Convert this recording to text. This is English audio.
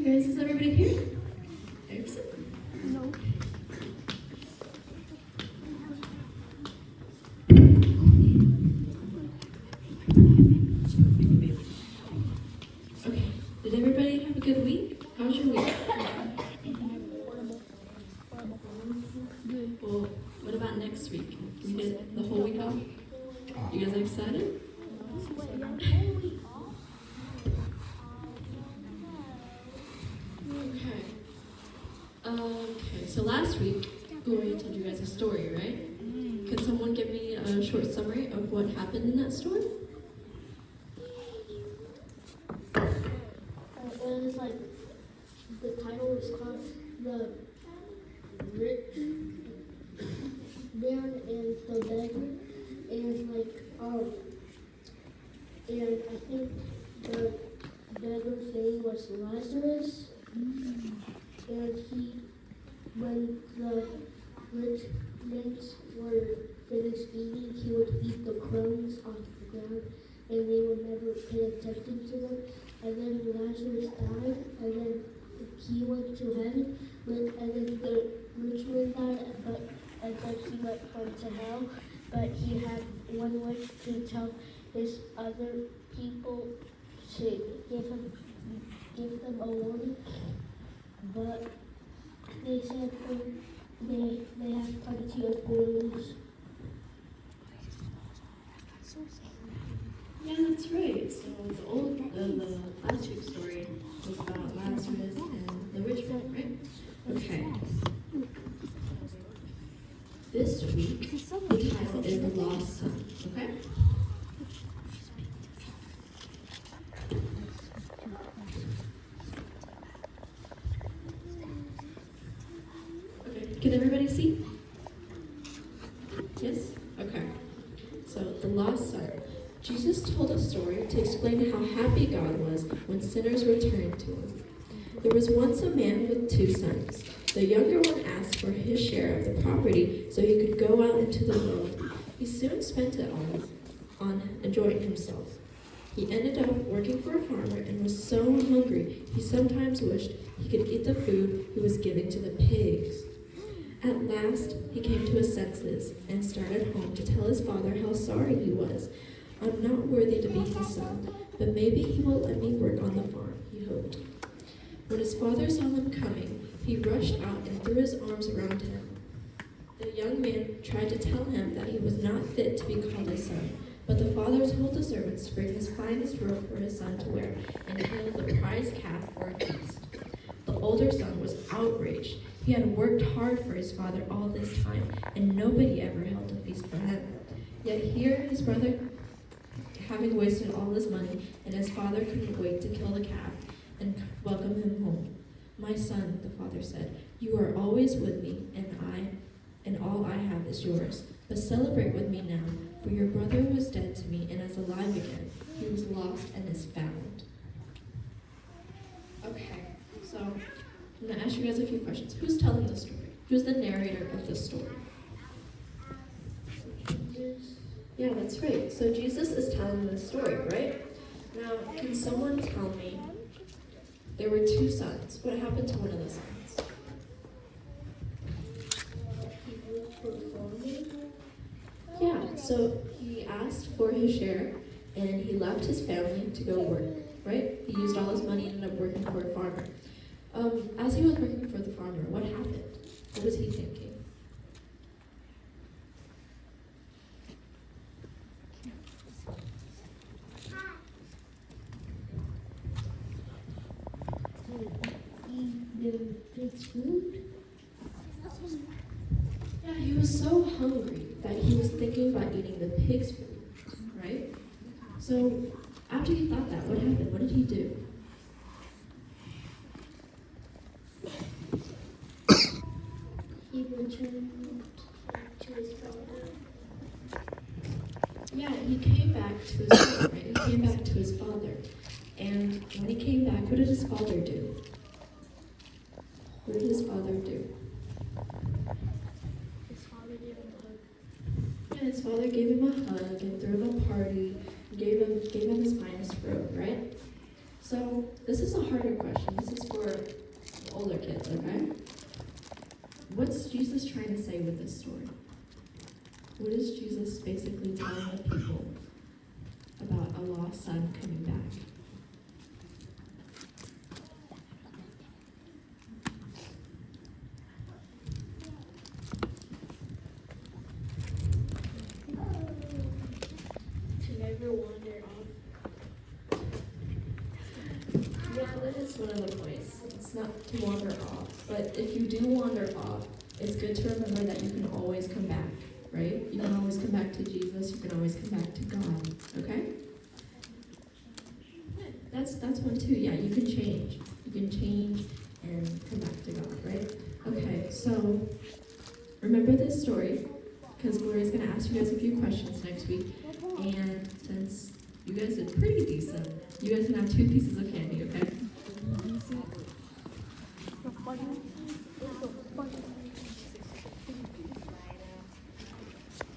guys, is everybody here? Anderson? No. Okay, did everybody have a good week? How was your week? Well, what about next week? Can we get the whole week off? You guys excited? Okay. Okay, so last week, Gloria told you guys a story, right? Could someone give me a short summary of what happened in that story? It was like, the title was called The Rich Man and the Beggar. And like, and I think the beggar's name was Lazarus. And when the rich men were finished eating, he would eat the crumbs off the ground, and they would never pay attention to them. And then Lazarus died, and then he went to heaven, and then the rich man died, and then he went home to hell. But he had one wish to tell his other people to give them a warning, but they said they have plenty of balloons. Yeah, that's right. So the last week's story was about Lazarus and the rich man, right? Okay. This week, the title is The Lost Son, okay? Okay, can everybody see? Yes? Okay. So, the lost son. Jesus told a story to explain how happy God was when sinners returned to him. There was once a man with 2 sons. The younger one asked for his share of the property so he could go out into the world. He soon spent it on enjoying himself. He ended up working for a farmer and was so hungry he sometimes wished he could eat the food he was giving to the pigs. At last, he came to his senses and started home to tell his father how sorry he was. I'm not worthy to be his son, but maybe he will let me work on the farm, he hoped. When his father saw him coming, he rushed out and threw his arms around him. The young man tried to tell him that he was not fit to be called his son, but the father told the servants to bring his finest robe for his son to wear and kill the prize calf for a feast. The older son was outraged. He had worked hard for his father all this time, and nobody ever held a feast for him. Yet here his brother, having wasted all his money, and his father couldn't wait to kill the calf and welcome him home. My son, the father said, you are always with me, and all I have is yours. But celebrate with me now, for your brother was dead to me and is alive again. He was lost and is found. Okay, so I'm going to ask you guys a few questions. Who's telling the story? Who's the narrator of the story? Yeah, that's right. So Jesus is telling the story, right? Now, can someone tell me, there were 2 sons. What happened to one of the sons? Yeah, so he asked for his share, and he left his family to go work, right? He used all his money and ended up working for a farmer. As he was working for the farmer, what happened? What was he thinking? The pig's food? Yeah, he was so hungry that he was thinking about eating the pig's food, right? So after he thought that, what happened? What did he do? He returned to his father. Yeah, he came back to his father, right? He came back to his father. And when he came back, what did his father do? What did his father do? His father gave him a hug. Yeah, his father gave him a hug and threw him a party, gave him his finest robe, right? So this is a harder question. This is for the older kids, okay? What's Jesus trying to say with this story? What is Jesus basically telling the people about a lost son coming back? To never wander off. Yeah, that is one of the points. It's not to wander off. But if you do wander off, it's good to remember that you can always come back, right? You can always come back to Jesus. You can always come back to God, okay? That's one too. Yeah, you can change. You can change and come back to God, right? Okay, so remember this story because Gloria's going to ask you guys a few questions next week. And since you guys did pretty decent, you guys can have 2 pieces of candy, okay?